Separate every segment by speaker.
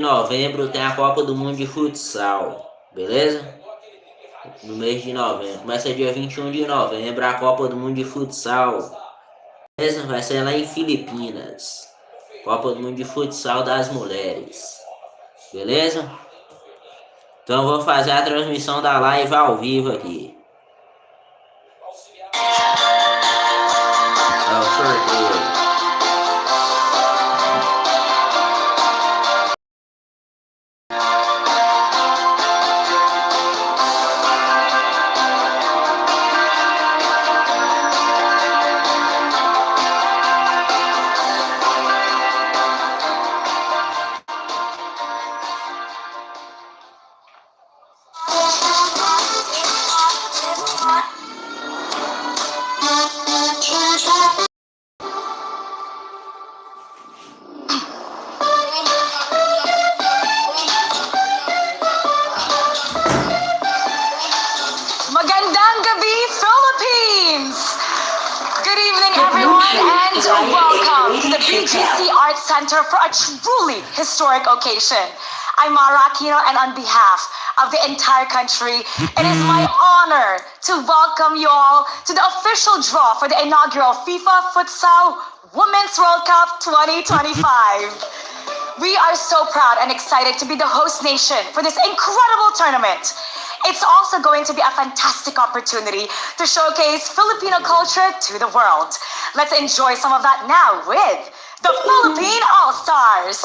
Speaker 1: novembro tem a Copa do Mundo de futsal, beleza? No mês de novembro. Começa dia 21 de novembro a Copa do Mundo de futsal, beleza? Vai ser lá em Filipinas. Copa do Mundo de futsal das mulheres, beleza? Então eu vou fazer a transmissão da live ao vivo aqui. É o sorteio.
Speaker 2: Magandang gabi, Philippines! Good evening, everyone, and welcome to the BGC Arts Center for a truly historic occasion. I'm Mara Aquino, and on behalf of the entire country, it is my honor to welcome you all to the official draw for the inaugural FIFA Futsal Women's World Cup 2025. We are so proud and excited to be the host nation for this incredible tournament. It's also going to be a fantastic opportunity to showcase Filipino culture to the world. Let's enjoy some of that now with the Philippine All-Stars.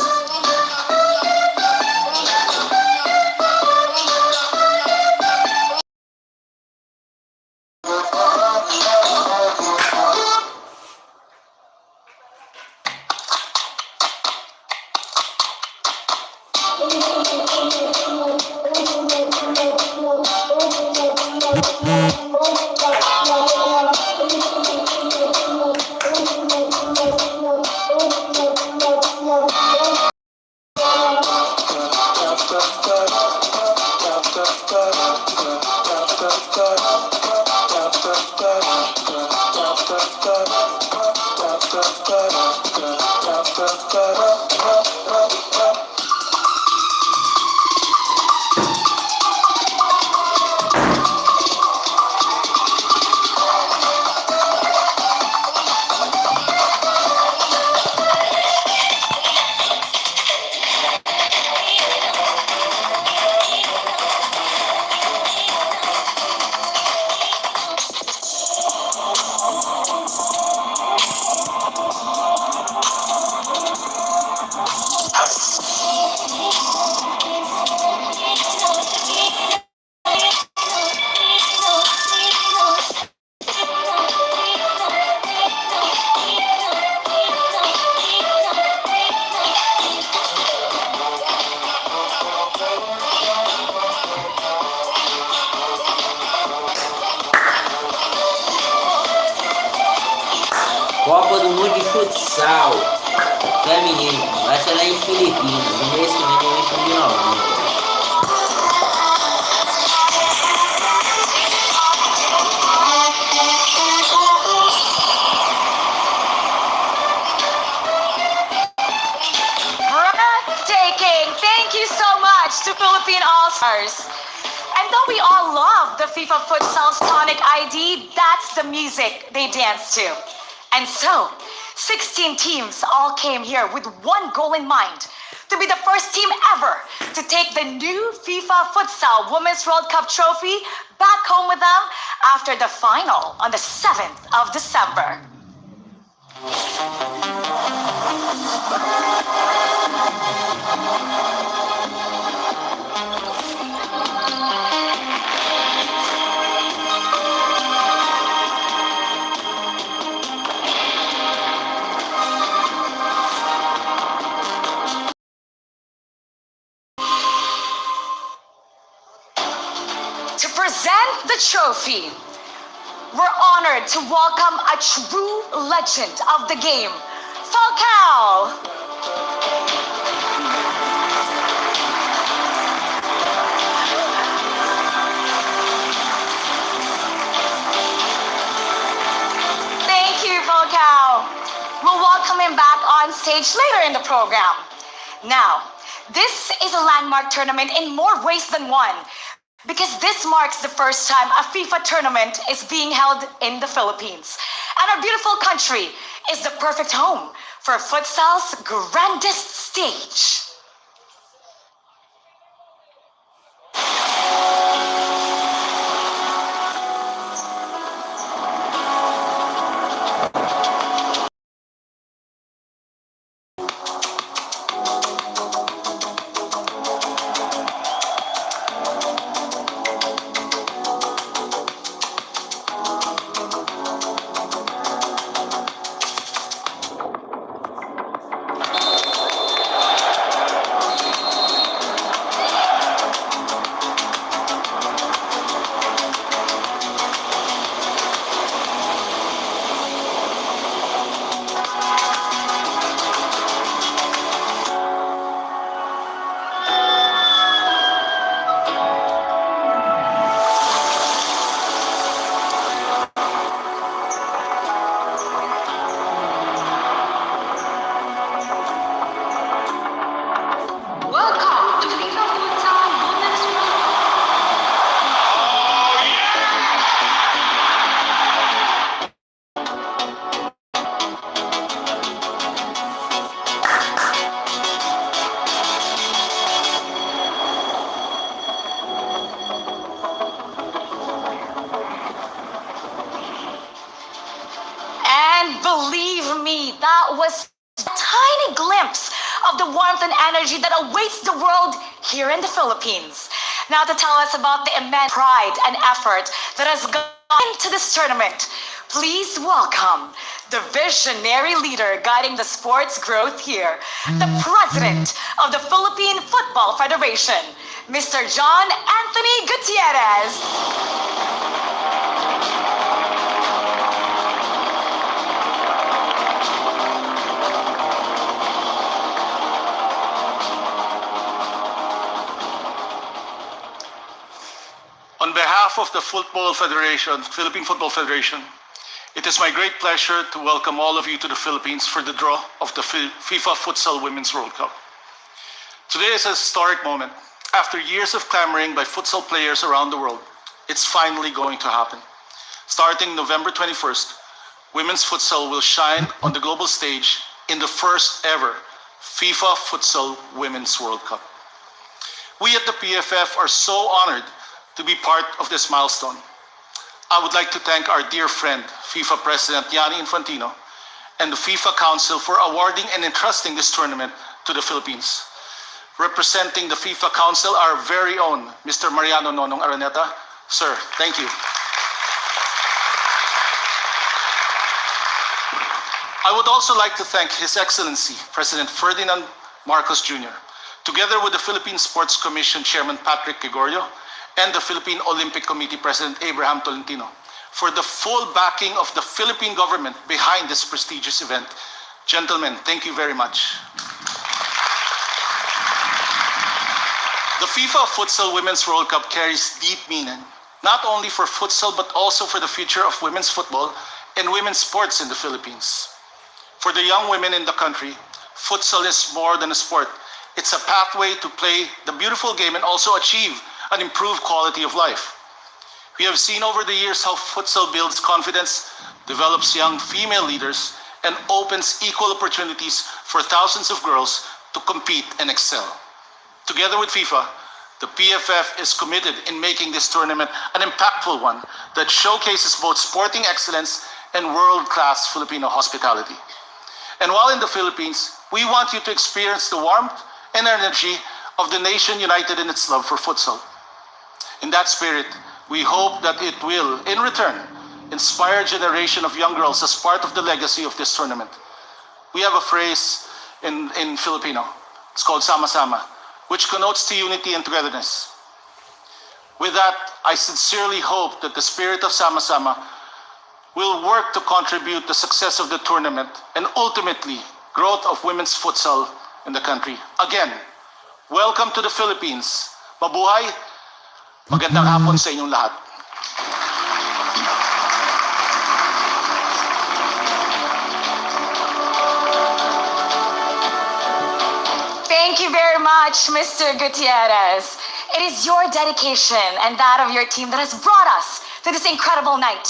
Speaker 1: Copa do Mundo de futsal feminino. Vai ser lá em Filipinas, no mês que vem, dia 21 de novembro.
Speaker 2: Breathtaking! Thank you so much to Philippine All-Stars. And though we all love the FIFA Futsal's tonic ID, that's the music they dance to. And so, 16 teams all came here with one goal in mind, to be the first team ever to take the new FIFA Futsal Women's World Cup trophy back home with them after the final on the 7th of December. To present the trophy, we're honored to welcome a true legend of the game, Falcao. Thank you, Falcao. We'll welcome him back on stage later in the program. Now, This is a landmark tournament in more ways than one, because this marks the first time a FIFA tournament is being held in the Philippines. And our beautiful country is the perfect home for futsal's grandest stage. Welcome to FIFA Futsal Women's World Cup. And believe me, that was a tiny glimpse of the warmth and energy that awaits the world here in the Philippines. Now, to tell us about the immense pride and effort that has gone into this tournament, please welcome the visionary leader guiding the sport's growth here, the president of the Philippine Football Federation, Mr. John Anthony Gutierrez.
Speaker 3: On behalf of the Philippine Football Federation, it is my great pleasure to welcome all of you to the Philippines for the draw of the FIFA Futsal Women's World Cup. Today is a historic moment. After years of clamoring by futsal players around the world, it's finally going to happen. Starting November 21st, women's futsal will shine on the global stage in the first ever FIFA Futsal Women's World Cup. We at the PFF are so honored to be part of this milestone. I would like to thank our dear friend, FIFA President Gianni Infantino, and the FIFA Council for awarding and entrusting this tournament to the Philippines. Representing the FIFA Council, our very own Mr. Mariano Nonong Araneta. Sir, thank you. I would also like to thank His Excellency, President Ferdinand Marcos Jr., together with the Philippine Sports Commission Chairman Patrick Gregorio, and the Philippine Olympic Committee President Abraham Tolentino, for the full backing of the Philippine government behind this prestigious event. Gentlemen, thank you very much. The FIFA Futsal Women's World Cup carries deep meaning, not only for futsal but also for the future of women's football and women's sports in the Philippines. For the young women in the country, futsal is more than a sport. It's a pathway to play the beautiful game and also achieve an improved quality of life. We have seen over the years how futsal builds confidence, develops young female leaders, and opens equal opportunities for thousands of girls to compete and excel. Together with FIFA, the PFF is committed in making this tournament an impactful one that showcases both sporting excellence and world-class Filipino hospitality. And while in the Philippines, we want you to experience the warmth and energy of the nation united in its love for futsal. In that spirit, we hope that it will, in return, inspire a generation of young girls as part of the legacy of this tournament. We have a phrase in Filipino. It's called sama-sama, which connotes to unity and togetherness. With that, I sincerely hope that the spirit of sama-sama will work to contribute the success of the tournament and ultimately growth of women's futsal in the country. Again, welcome to the Philippines. Mabuhay! Magandang hapon sa inyong lahat.
Speaker 2: Thank you very much, Mr. Gutierrez. It is your dedication and that of your team that has brought us to this incredible night.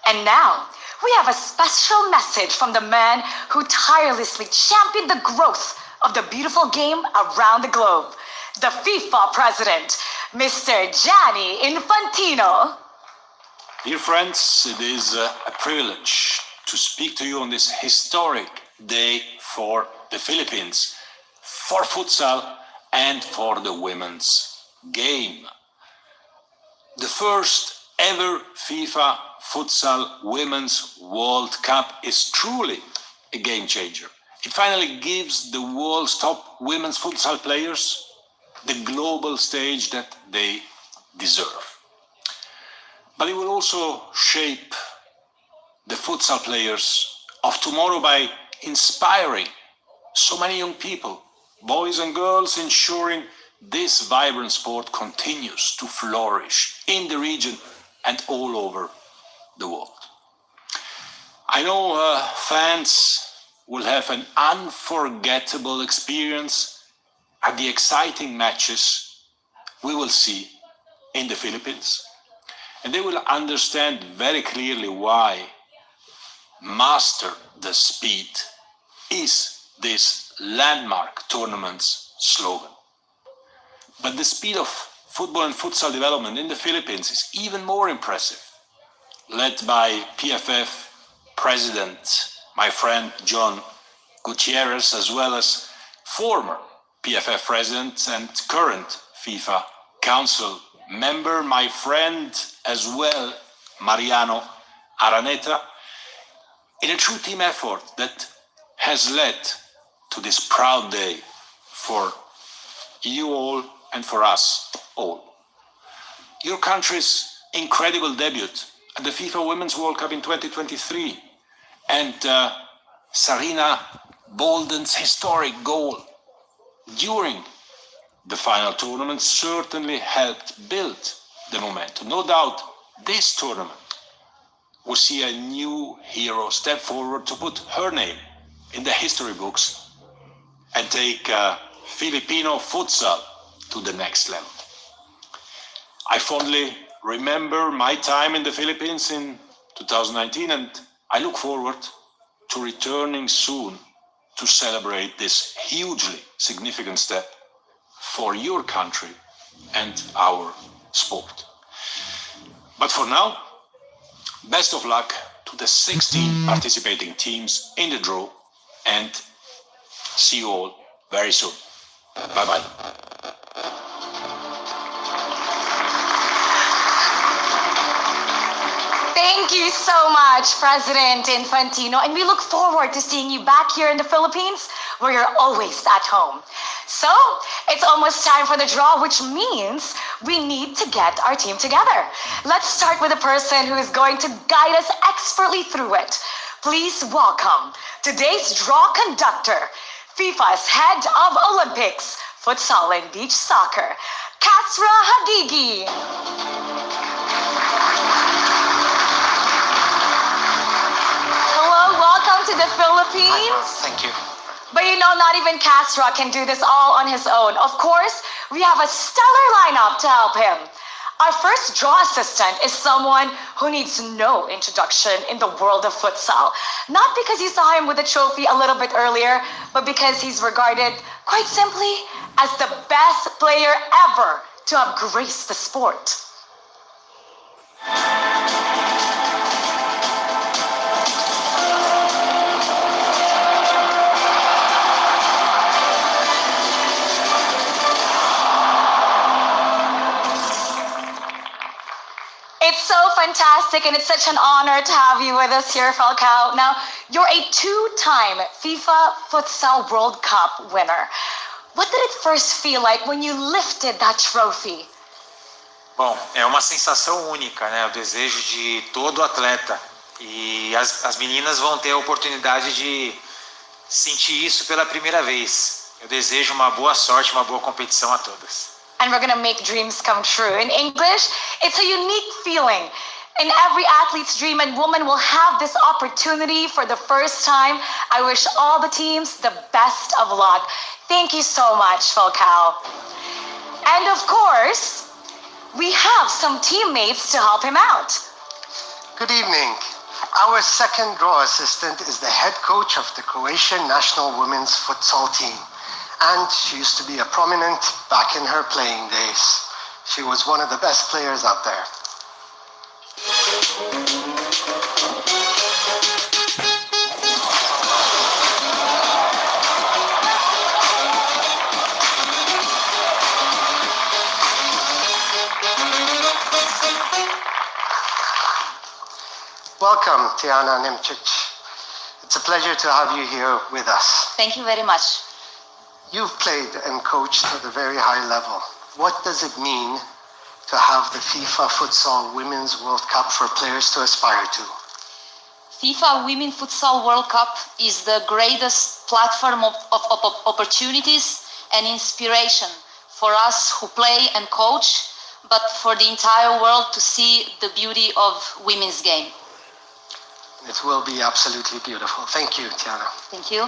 Speaker 2: And now, we have a special message from the man who tirelessly championed the growth of the beautiful game around the globe, the FIFA president, Mr. Gianni Infantino.
Speaker 4: Dear friends, it is a privilege to speak to you on this historic day for the Philippines, for futsal and for the women's game. The first ever FIFA Futsal Women's World Cup is truly a game changer. It finally gives the world's top women's futsal players the global stage that they deserve. But it will also shape the futsal players of tomorrow by inspiring so many young people, boys and girls, ensuring this vibrant sport continues to flourish in the region and all over the world. I know fans will have an unforgettable experience at the exciting matches we will see in the Philippines, and they will understand very clearly why Master the Speed is this landmark tournament's slogan. But the speed of football and futsal development in the Philippines is even more impressive. Led by PFF President, my friend John Gutierrez, as well as former PFF President and current FIFA Council member, my friend as well, Mariano Araneta, in a true team effort that has led to this proud day for you all and for us all. Your country's incredible debut at the FIFA Women's World Cup in 2023 and Sarina Bolden's historic goal during the final tournament certainly helped build the momentum. No doubt this tournament will see a new hero step forward to put her name in the history books and take Filipino futsal to the next level. I fondly remember my time in the Philippines in 2019, and I look forward to returning soon to celebrate this hugely significant step for your country and our sport. But for now, best of luck to the 16 participating teams in the draw, and see you all very soon. Bye-bye.
Speaker 2: Thank you so much, President Infantino, and we look forward to seeing you back here in the Philippines, where you're always at home. So, it's almost time for the draw, which means we need to get our team together. Let's start with a person who is going to guide us expertly through it. Please welcome today's draw conductor, FIFA's head of Olympics, futsal and beach soccer, Kasra Hadigi. Hello, welcome to the Philippines.
Speaker 5: Thank you.
Speaker 2: But you know, not even Kasra can do this all on his own. Of course, we have a stellar lineup to help him. Our first draw assistant is someone who needs no introduction in the world of futsal. Not because you saw him with a trophy a little bit earlier, but because he's regarded, quite simply, as the best player ever to have graced the sport. It's so fantastic, and it's such an honor to have you with us here, Falcao. Now, you're a two-time FIFA Futsal World Cup winner. What did it first feel like when you lifted that trophy?
Speaker 5: Bom, é uma sensação única, né? O desejo de todo atleta. E as meninas vão ter a oportunidade de sentir isso pela primeira vez. Eu desejo uma boa sorte, uma boa competição a todas.
Speaker 2: And we're gonna make dreams come true. In English, it's a unique feeling In every athlete's dream, and woman will have this opportunity for the first time. I wish all the teams the best of luck. Thank you so much, Falcao. And of course, we have some teammates to help him out.
Speaker 6: Good evening. Our second draw assistant is the head coach of the Croatian national women's futsal team. And she used to be a prominent back in her playing days. She was one of the best players out there. Welcome, Tiana Nimčić. It's a pleasure to have you here with us.
Speaker 2: Thank you very much.
Speaker 6: You've played and coached at a very high level. What does it mean to have the FIFA Futsal Women's World Cup for players to aspire to?
Speaker 2: FIFA Women Futsal World Cup is the greatest platform of opportunities and inspiration for us who play and coach, but for the entire world to see the beauty of women's game.
Speaker 6: It will be absolutely beautiful. Thank you, Tiana.
Speaker 2: Thank you.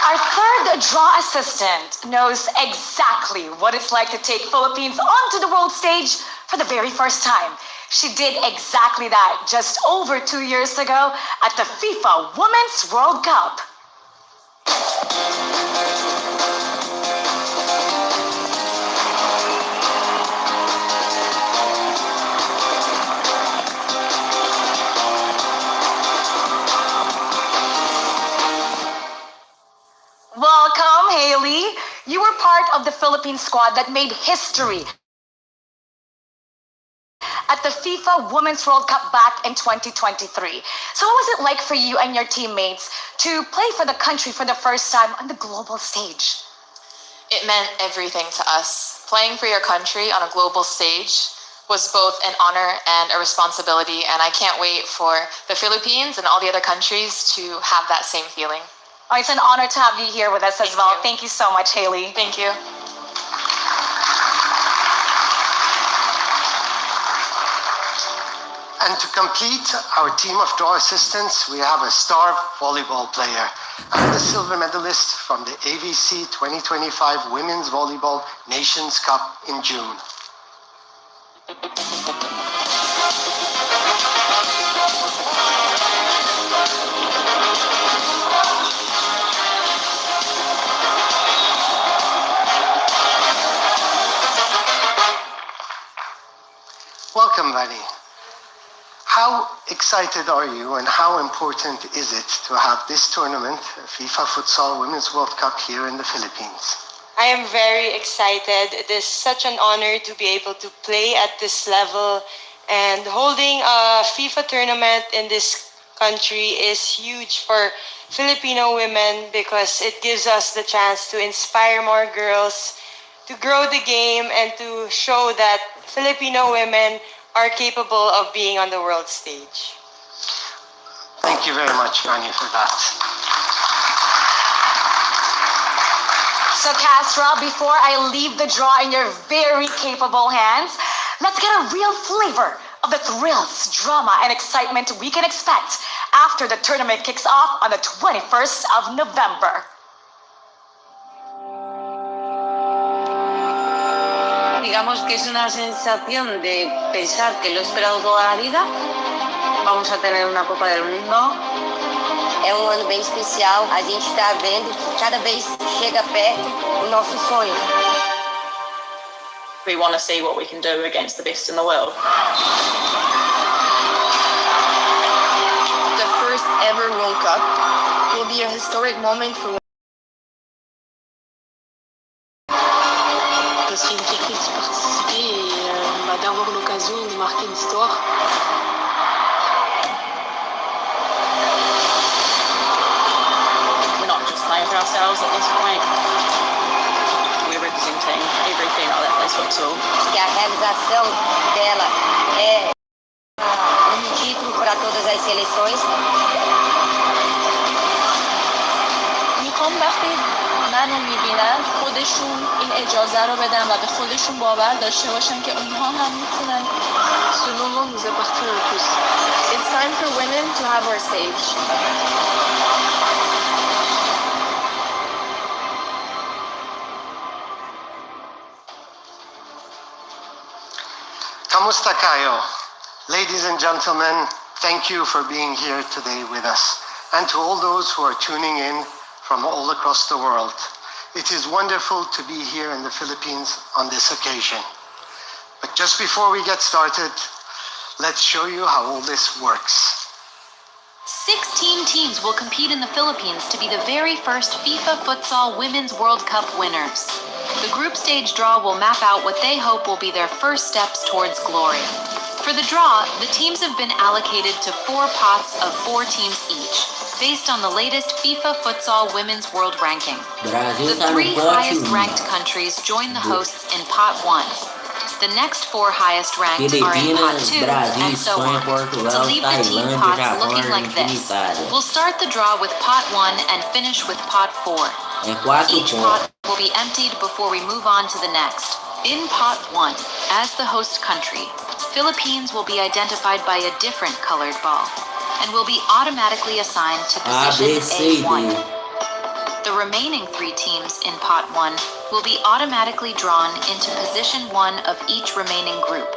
Speaker 2: Our third draw assistant knows exactly what it's like to take Philippines onto the world stage for the very first time. She did exactly that just over 2 years ago at the FIFA Women's World Cup. Welcome, Haley. You were part of the Philippine squad that made history at the FIFA Women's World Cup back in 2023. So what was it like for you and your teammates to play for the country for the first time on the global stage?
Speaker 7: It meant everything to us. Playing for your country on a global stage was both an honor and a responsibility, and I can't wait for the Philippines and all the other countries to have that same feeling.
Speaker 2: Oh, it's an honor to have you here with us as
Speaker 7: Thank
Speaker 2: well.
Speaker 7: you.
Speaker 2: Thank you so much, Haley.
Speaker 7: Thank you.
Speaker 6: And to complete our team of draw assistants, we have a star volleyball player and the silver medalist from the AVC 2025 Women's Volleyball Nations Cup in June. Welcome, Vani. How excited are you and how important is it to have this tournament, FIFA Futsal Women's World Cup, here in the Philippines?
Speaker 8: I am very excited. It is such an honor to be able to play at this level, and holding a FIFA tournament in this country is huge for Filipino women because it gives us the chance to inspire more girls, to grow the game, and to show that Filipino women are capable of being on the world stage.
Speaker 6: Thank you very much, Vani, for that.
Speaker 2: So, Castra, before I leave the draw in your very capable hands, let's get a real flavor of the thrills, drama, and excitement we can expect after the tournament kicks off on the 21st of November.
Speaker 9: Digamos que es una sensación de pensar que lo he esperado toda la vida. Vamos a tener una Copa del Mundo.
Speaker 10: É ano bem especial. A gente está vendo que cada vez chega perto o nosso sonho.
Speaker 9: We want to see what we can do against the best in the world.
Speaker 10: The first ever World Cup will be a historic moment for
Speaker 11: Ça serait une fierté d'y participer et d'avoir l'occasion de marquer l'histoire.
Speaker 9: We're not just playing for ourselves at this point. We're representing every female that plays futsal.
Speaker 10: que a realização dela é um título para todas as seleções.
Speaker 8: Me
Speaker 12: میخوام وقتی منو میبینن خودشون این اجازه رو بدن و به خودشون باور داشته باشن که اونها هم میتونن.
Speaker 11: Selon moi, nous appartient à tous.
Speaker 12: It's time for women to have our stage.
Speaker 6: Kamusta kayo? Ladies and gentlemen, thank you for being here today with us. And to all those who are tuning in from all across the world. It is wonderful to be here in the Philippines on this occasion. But just before we get started, let's show you how all this works.
Speaker 2: 16 teams will compete in the Philippines to be the very first FIFA Futsal Women's World Cup winners. The group stage draw will map out what they hope will be their first steps towards glory. For the draw, the teams have been allocated to 4 pots of 4 teams each, based on the latest FIFA Futsal Women's World Ranking. The 3 highest ranked countries join the hosts in Pot 1. The next 4 highest ranked are in Pot 2, and so on, to leave the team pots looking like this. We'll start the draw with Pot 1 and finish with Pot 4. Each pot will be emptied before we move on to the next. In Pot 1, as the host country, Philippines will be identified by a different colored ball and will be automatically assigned to position A1. The remaining 3 teams in Pot 1 will be automatically drawn into position 1 of each remaining group.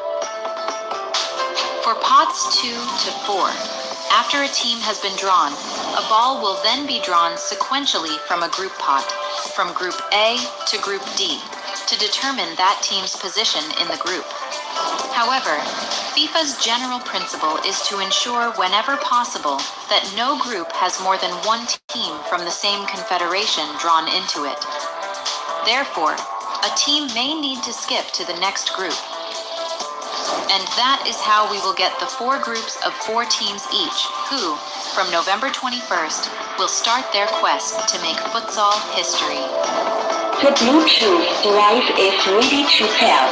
Speaker 2: For Pots 2 to 4, after a team has been drawn, a ball will then be drawn sequentially from a group pot, from Group A to Group D, to determine that team's position in the group. However, FIFA's general principle is to ensure whenever possible that no group has more than 1 team from the same confederation drawn into it. Therefore, a team may need to skip to the next group. And that is how we will get the 4 groups of 4 teams each, who, from November 21st, will start their quest to make futsal history.
Speaker 13: The Bluetooth device is ready to pair.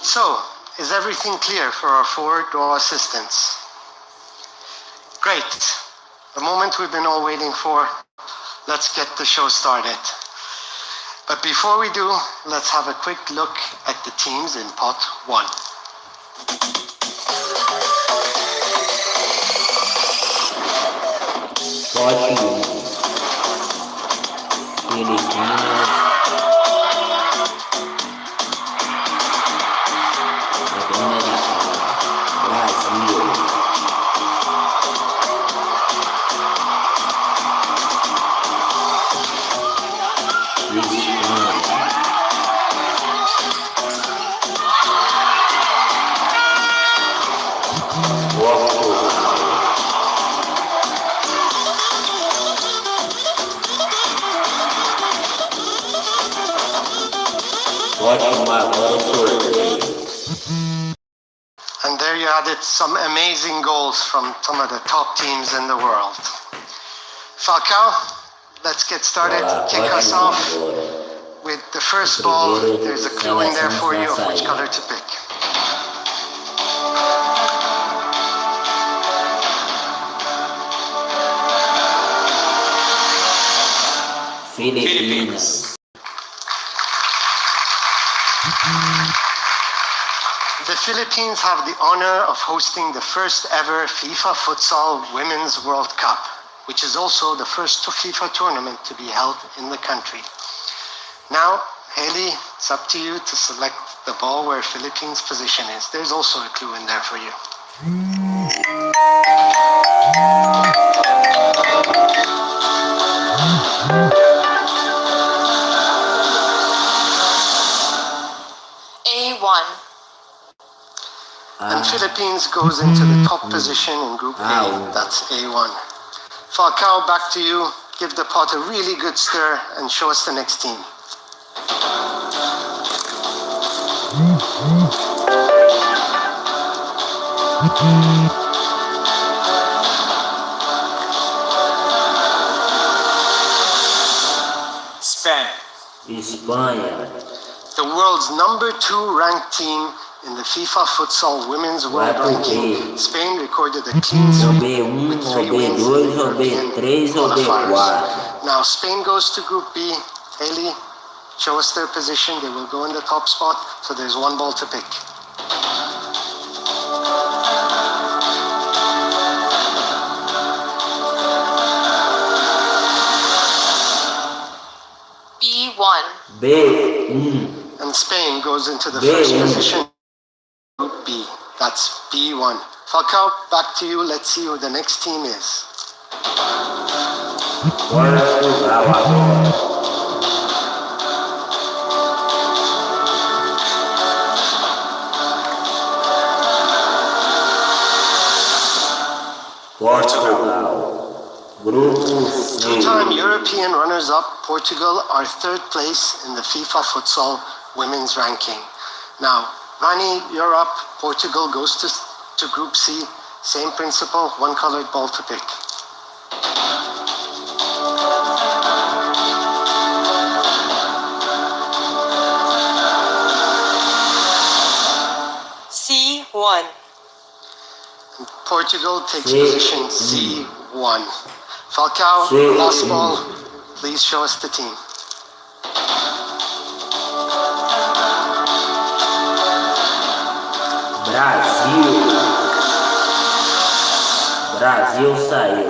Speaker 6: So, is everything clear for our 4 draw assistants? Great. The moment we've been all waiting for. Let's get the show started. But before we do, let's have a quick look at the teams in Pot 1. And there you had it, some amazing goals from some of the top teams in the world. Falcao, let's get started. Kick us off with the first ball. There's a clue in there for you of which color to pick.
Speaker 1: Philippines.
Speaker 6: The Philippines have the honor of hosting the first ever FIFA Futsal Women's World Cup, which is also the first FIFA tournament to be held in the country. Now, Haley, it's up to you to select the ball where Philippines' position is. There's also a clue in there for you.
Speaker 7: A1.
Speaker 6: And Philippines goes into the top position in Group A. That's A1. Falcao, back to you. Give the pot a really good stir and show us the next team.
Speaker 5: Spain.
Speaker 1: Espanha.
Speaker 6: The world's number 2 ranked team in the FIFA Futsal Women's
Speaker 1: Vai
Speaker 6: World
Speaker 1: pro
Speaker 6: Ranking,
Speaker 1: B.
Speaker 6: Spain recorded a clean
Speaker 1: Ou
Speaker 6: sweep
Speaker 1: B1,
Speaker 6: with
Speaker 1: ou
Speaker 6: 3 wins in the
Speaker 1: B2, ou
Speaker 6: European
Speaker 1: B3, ou
Speaker 6: qualifiers.
Speaker 1: B4.
Speaker 6: Now Spain goes to Group B. Haley, show us their position. They will go in the top spot, so there's one ball to pick.
Speaker 7: B1.
Speaker 1: B1.
Speaker 6: And Spain goes into the
Speaker 1: B1.
Speaker 6: first position, Group B. That's B1. Falcao, back to you. Let's see who the next team is.
Speaker 1: Portugal agora. Portugal. Grupo C.
Speaker 6: Two-time European runners-up, Portugal are third place in the FIFA Futsal Women's Ranking. Now, Vani, you're up. Portugal goes to Group C. Same principle, one colored ball to pick.
Speaker 8: C1.
Speaker 6: Portugal takes
Speaker 1: C.
Speaker 6: position C1. Falcao,
Speaker 1: C.
Speaker 6: last ball. Please show us the team.
Speaker 1: Brasil saiu.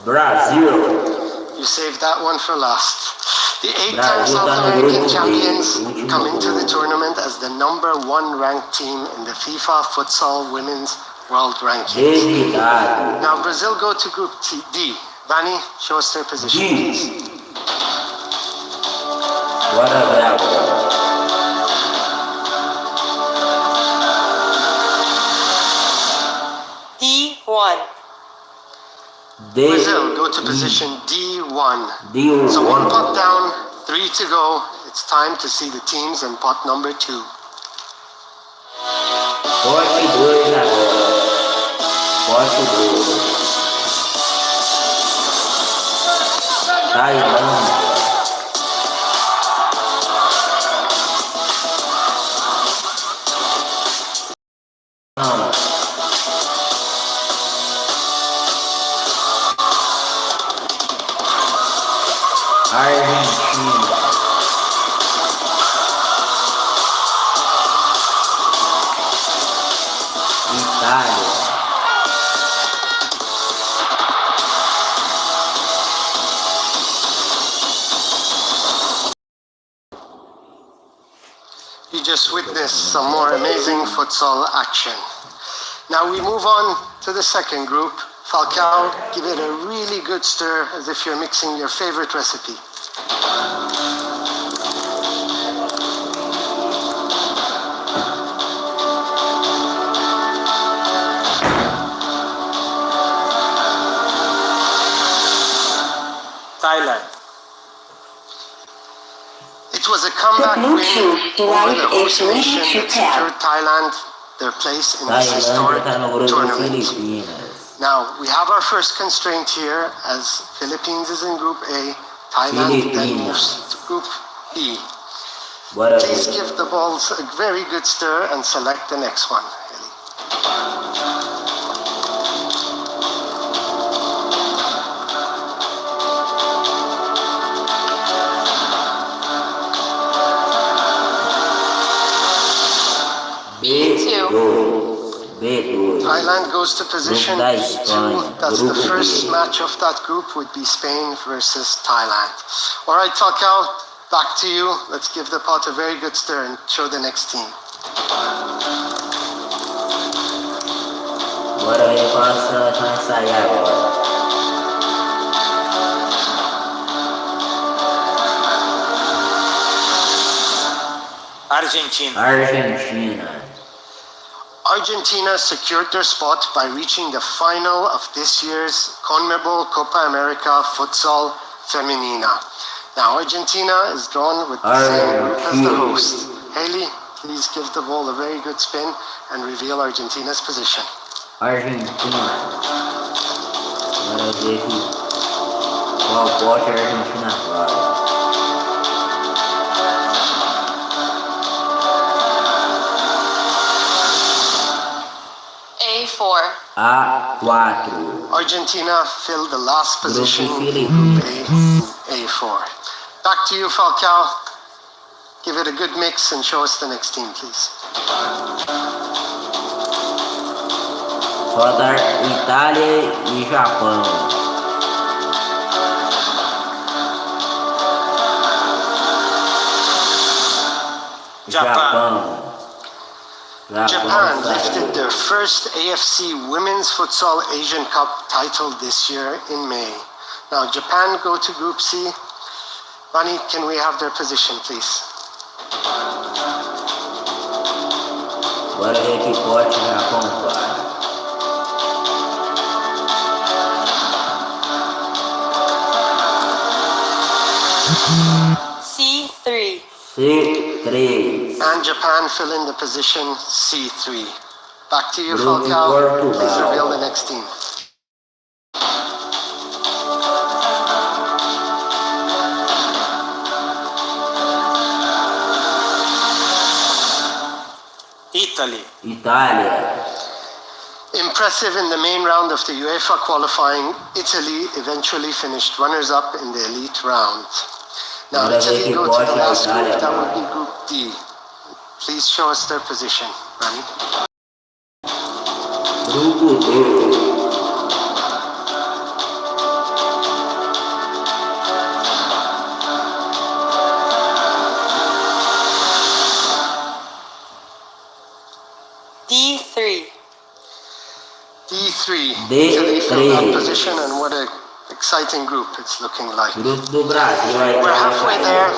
Speaker 4: Brazil.
Speaker 6: You saved that one for last. The 8-time
Speaker 1: Brasil
Speaker 6: South
Speaker 1: tá no
Speaker 6: American
Speaker 1: grupo B,
Speaker 6: champions
Speaker 1: último
Speaker 6: come into the
Speaker 1: gol.
Speaker 6: tournament as the number 1 ranked team in the FIFA Futsal Women's World Rankings.
Speaker 1: Eliminado.
Speaker 6: Now Brazil go to Group D. Vani, show us their position, please.
Speaker 1: Bora ver agora.
Speaker 8: D1.
Speaker 6: Brazil go to position D1.
Speaker 1: D1.
Speaker 6: So one pot down, 3 to go. It's time to see the teams in pot number 2.
Speaker 1: Pote 2 agora. Pote 2. Tailândia. Não. Argentina. Itália.
Speaker 6: You just witnessed some more amazing futsal action. Now we move on to the second group. Falcao, give it a really good stir as if you're mixing your favorite recipe.
Speaker 5: Thailand.
Speaker 6: It was a comeback win over the host nation that secured Thailand their place in this historic
Speaker 1: Tailândia tá no grupo
Speaker 6: tournament.
Speaker 1: Filipinas.
Speaker 6: Now, we have our first constraint here as Philippines is in Group A, Thailand then moves to Group B.
Speaker 1: Bora
Speaker 6: Please
Speaker 1: ver.
Speaker 6: give the balls a very good stir and select the next one.
Speaker 7: B2.
Speaker 1: B2.
Speaker 6: Thailand goes to position
Speaker 1: Group da
Speaker 6: B2.
Speaker 1: Espanha,
Speaker 6: That's the
Speaker 1: Grupo
Speaker 6: first
Speaker 1: B.
Speaker 6: match of that group would be Spain versus Thailand. All right, Falcao, back to you. Let's give the pot a very good stir and show the next team.
Speaker 1: Bora ver qual a seleção vai sair agora.
Speaker 5: Argentina.
Speaker 1: Argentina.
Speaker 6: Argentina secured their spot by reaching the final of this year's CONMEBOL Copa America Futsal Feminina. Now, Argentina is drawn with the same group as the host. Haley, please give the ball a very good spin and reveal Argentina's position.
Speaker 1: Argentina. Bora ver aqui qual pote a Argentina vai. A4.
Speaker 6: Argentina filled the last position in
Speaker 1: Filipino.
Speaker 6: Group A, A4. Back to you, Falcao. Give it a good mix and show us the next team, please.
Speaker 1: Falta Itália e Japão. Japão.
Speaker 6: Japan lifted their first AFC Women's Futsal Asian Cup title this year in May. Now Japan go to Group C. Bunny, can we have their position, please?
Speaker 1: Bora ver que pote o Japão vai.
Speaker 8: C3.
Speaker 1: C3.
Speaker 6: And Japan fill in the position C3. Back to you,
Speaker 1: Grupo
Speaker 6: Falcao.
Speaker 1: Portugal.
Speaker 6: Please reveal the next team.
Speaker 5: Italy.
Speaker 1: Itália.
Speaker 6: Impressive in the main round of the UEFA qualifying, Italy eventually finished runners-up in the elite round. Now
Speaker 1: Bora ver
Speaker 6: Italy
Speaker 1: que
Speaker 6: go to
Speaker 1: pote
Speaker 6: the
Speaker 1: a
Speaker 6: last group,
Speaker 1: Itália
Speaker 6: that
Speaker 1: vai.
Speaker 6: would be Group D. Please show us their position, Rani.
Speaker 1: Grupo D.
Speaker 8: D3.
Speaker 6: D3.
Speaker 1: D3.
Speaker 6: Italy filled that position, and what an exciting group it's looking like.
Speaker 1: Grupo do Brasil.
Speaker 6: We're halfway there.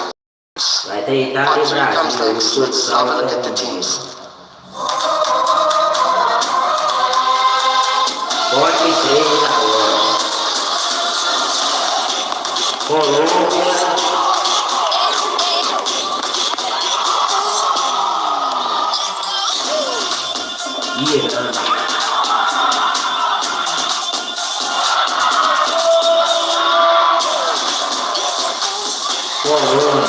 Speaker 1: Vai ter Itália
Speaker 6: Part
Speaker 1: e
Speaker 6: 3 comes
Speaker 1: Brasil.
Speaker 6: next. Let's have a look at the teams.
Speaker 1: Pote 3 agora. Colômbia. Irã. Colômbia.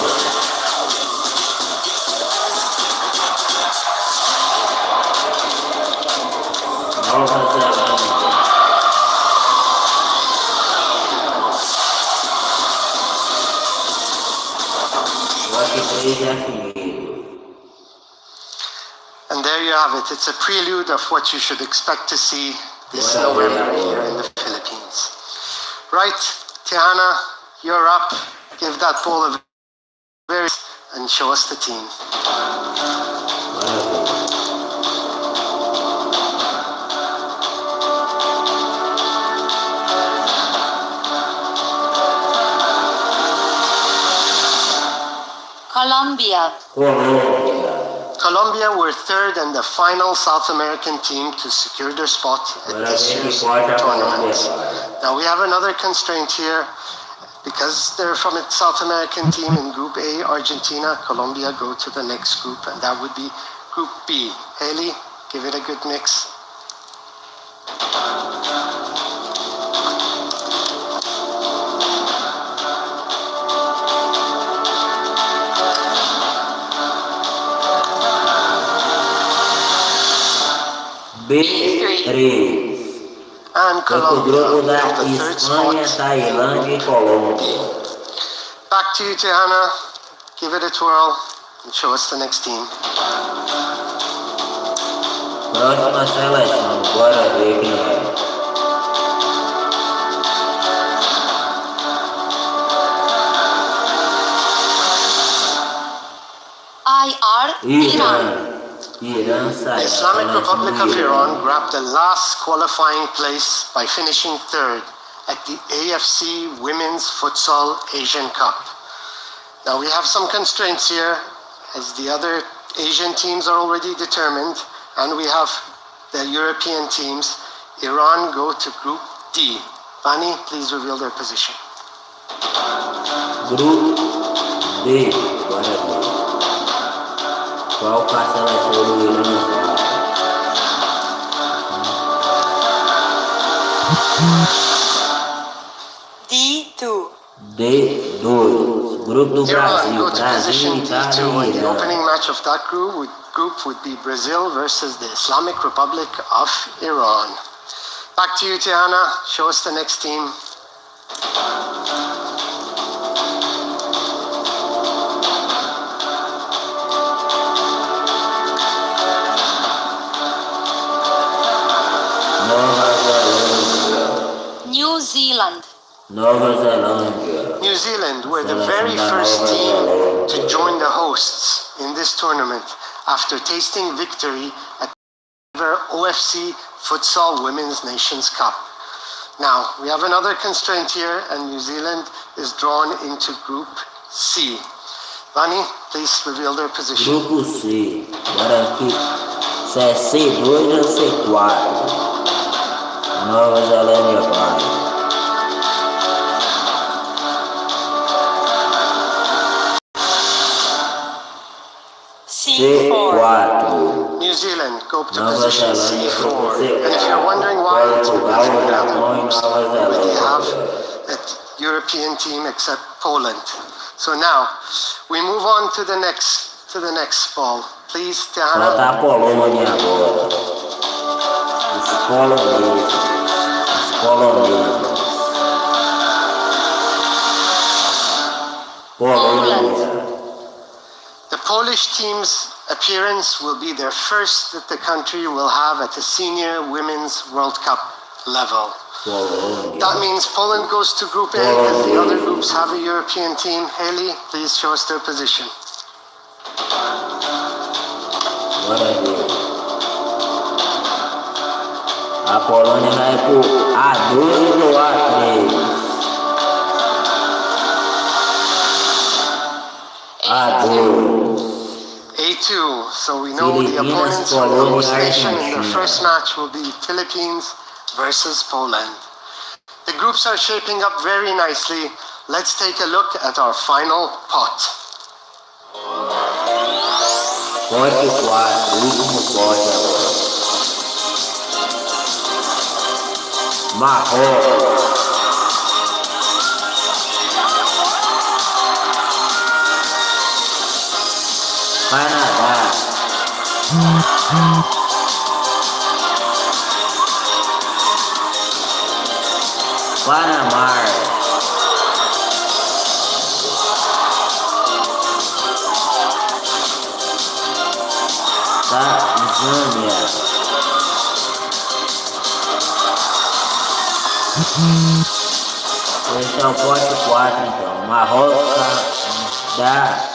Speaker 1: Nova Zelândia. Pote 3 é comigo.
Speaker 6: And there you have it. It's a prelude of what you should expect to see this
Speaker 1: Bora ver
Speaker 6: November here
Speaker 1: agora.
Speaker 6: in the Philippines. Right, Tiana, you're up. Give that ball a very and show us the team.
Speaker 1: Bora ver.
Speaker 12: Colombia.
Speaker 1: Colômbia.
Speaker 6: Colombia were third and the final South American team to secure their spot at
Speaker 1: Bora
Speaker 6: this
Speaker 1: ver que
Speaker 6: year's
Speaker 1: pote a
Speaker 6: tournament.
Speaker 1: Colômbia vai.
Speaker 6: Now we have another constraint here. Because they're from a South American team in Group A, Argentina, Colombia go to the next group, and that would be Group B. Haley, give it a good mix.
Speaker 1: B3.
Speaker 6: And
Speaker 1: Outro
Speaker 6: Colombia
Speaker 1: grupo da
Speaker 6: held the third
Speaker 1: Espanha,
Speaker 6: spot.
Speaker 1: Tailândia e Colômbia.
Speaker 6: Back to you, Tiana. Give it a twirl and show us the next team.
Speaker 1: Próxima seleção, bora ver quem é. Irã. Irã
Speaker 6: The
Speaker 1: sai.
Speaker 6: Islamic
Speaker 1: seleção
Speaker 6: Republic
Speaker 1: do
Speaker 6: of
Speaker 1: Irã.
Speaker 6: Iran grabbed the last qualifying place by finishing third at the AFC Women's Futsal Asian Cup. Now we have some constraints here, as the other Asian teams are already determined, and we have the European teams. Iran go to Group D. Bani, please reveal their position.
Speaker 1: Grupo D, bora ver. Qual que a seleção do Irã
Speaker 8: D2.
Speaker 1: D2. Grupo do
Speaker 6: Iran
Speaker 1: Brasil.
Speaker 6: go to
Speaker 1: Brasil,
Speaker 6: position
Speaker 1: Itália
Speaker 6: D2,
Speaker 1: e
Speaker 6: and the
Speaker 1: Irã.
Speaker 6: opening match of that group would be Brazil versus the Islamic Republic of Iran. Back to you, Tiana. Show us the next team.
Speaker 2: New Zealand.
Speaker 1: Nova Zelândia.
Speaker 6: New Zealand were the very first team to join the hosts in this tournament after tasting victory at the OFC Futsal Women's Nations Cup. Now, we have another constraint here, and New Zealand is drawn into Group C. Vani, please reveal their position.
Speaker 1: Grupo C. Agora aqui. Se é C2 ou C4. Nova Zelândia vai. C4.
Speaker 6: New Zealand go to position C4. And if you're wondering why it's only three other groups, we already have a European team except Poland. So now we move on to the next ball. Please, Tiana.
Speaker 1: Tá a Polônia agora. Os poloneses. Os poloneses. Polônia.
Speaker 6: The Polish team's appearance will be their first that the country will have at the Senior Women's World Cup level. That means Poland goes to Group A as the other groups have a European team. Haley, please show us their position.
Speaker 1: A Polônia vai pro A2 ou A3? A2.
Speaker 6: A2, so we know the opponents for the host nation in the first match will be Philippines versus Poland. The groups are shaping up very nicely. Let's take a look at our final pot.
Speaker 1: Pote 4, último pote agora. Marrocos. Canadá. Panamá. Tanzânia. Esse é o pote 4 então. Marrocos, Canadá,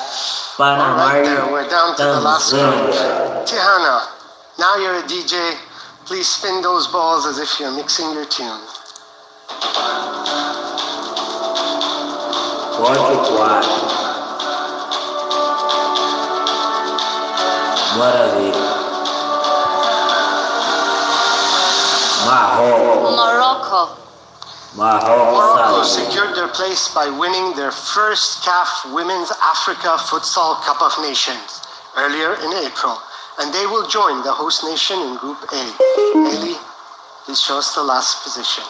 Speaker 1: Panamá
Speaker 6: There, we're down to the last group.
Speaker 1: Tanzânia.
Speaker 6: Tihana, now you're a DJ. Please spin those balls as if you're mixing your tune.
Speaker 1: Pote 4. Bora ver.
Speaker 2: Morocco.
Speaker 6: Morocco secured their place by winning their first CAF Women's Africa Futsal Cup of Nations earlier in April, and they will join the host nation in Group A. Haley, please show us the last position.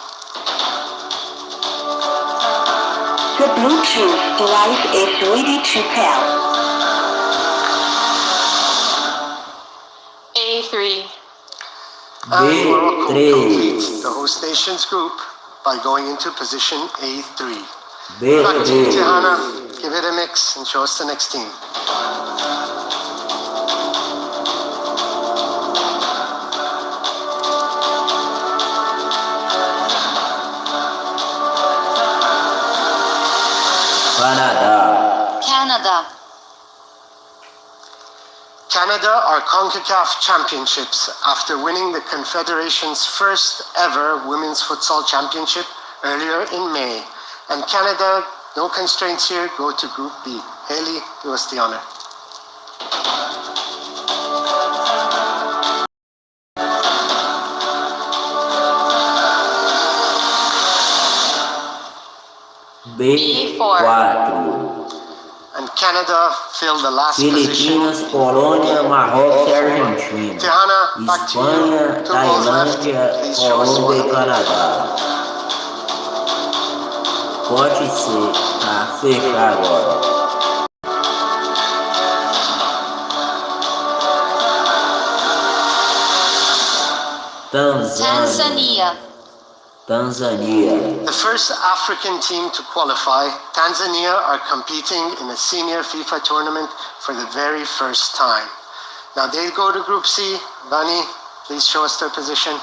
Speaker 13: The Bluetooth device is ready to pair.
Speaker 7: A3.
Speaker 6: And Morocco completes the host nations group by going into position A3. Back to you, Tihana. Give it a mix and show us the next team.
Speaker 2: Canada.
Speaker 6: Canada are CONCACAF championships after winning the Confederation's first ever Women's Futsal Championship earlier in May. And Canada, no constraints here, go to Group B. Haley, do us the honor.
Speaker 1: B4.
Speaker 6: And Canada filled the last
Speaker 1: Filipinas,
Speaker 6: position.
Speaker 1: Polônia, Marrocos e Argentina.
Speaker 6: Tihana, back to
Speaker 1: Espanha,
Speaker 6: you. 2 balls left.
Speaker 1: Tailândia,
Speaker 6: Please show us
Speaker 1: Colômbia e
Speaker 6: one.
Speaker 1: Canadá. Pote C, tá? Fechar agora. Tanzânia. Tanzania.
Speaker 6: The first African team to qualify, Tanzania are competing in a senior FIFA tournament for the very first time. Now they go to Group C. Vani, please show us their position.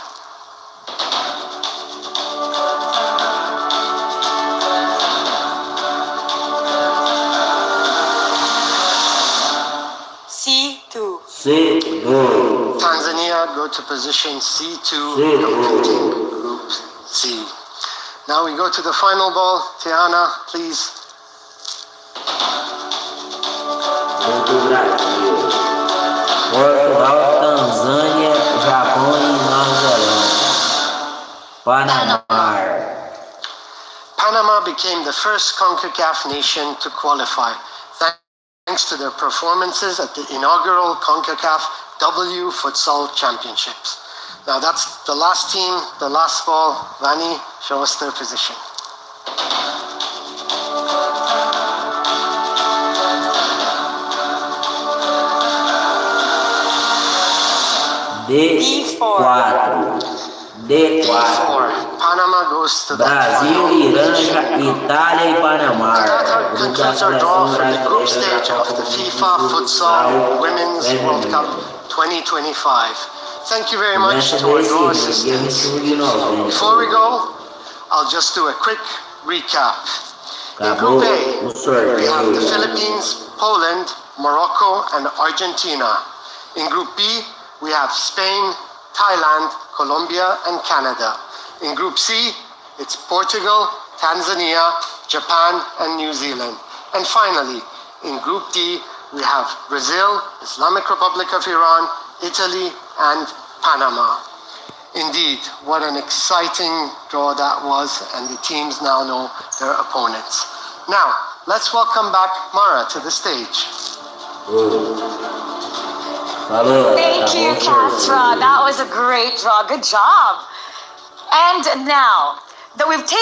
Speaker 8: C2.
Speaker 1: C2.
Speaker 6: Tanzania go to position C2, completing Group C. Now we go to the final ball. Tiana, please.
Speaker 1: Do Brasil. Portugal, Tanzânia, Japão e Nova Zelândia. Panamá.
Speaker 6: Panama became the first CONCACAF nation to qualify, thanks to their performances at the inaugural CONCACAF W Futsal Championships. Now that's the last team, the last ball. Vani, show us their position.
Speaker 1: D4.
Speaker 6: D4. Panama goes to the
Speaker 1: Brasil, Irã, Itália e Panamá.
Speaker 6: That concludes our draw for the group stage of the FIFA Futsal Women's World Cup 2025. Thank you very much to our draw assistants. Before we go, I'll just do a quick recap. In Group A, we have the Philippines, Poland, Morocco, and Argentina. In Group B, we have Spain, Thailand, Colombia, and Canada. In Group C, it's Portugal, Tanzania, Japan, and New Zealand. And finally, in Group D, we have Brazil, Islamic Republic of Iran, Italy, and Panama. Indeed, what an exciting draw that was, and the teams now know their opponents. Now, let's welcome back Mara to the stage.
Speaker 2: Thank you, Kasra. That was a great draw. Good job. And now that we've taken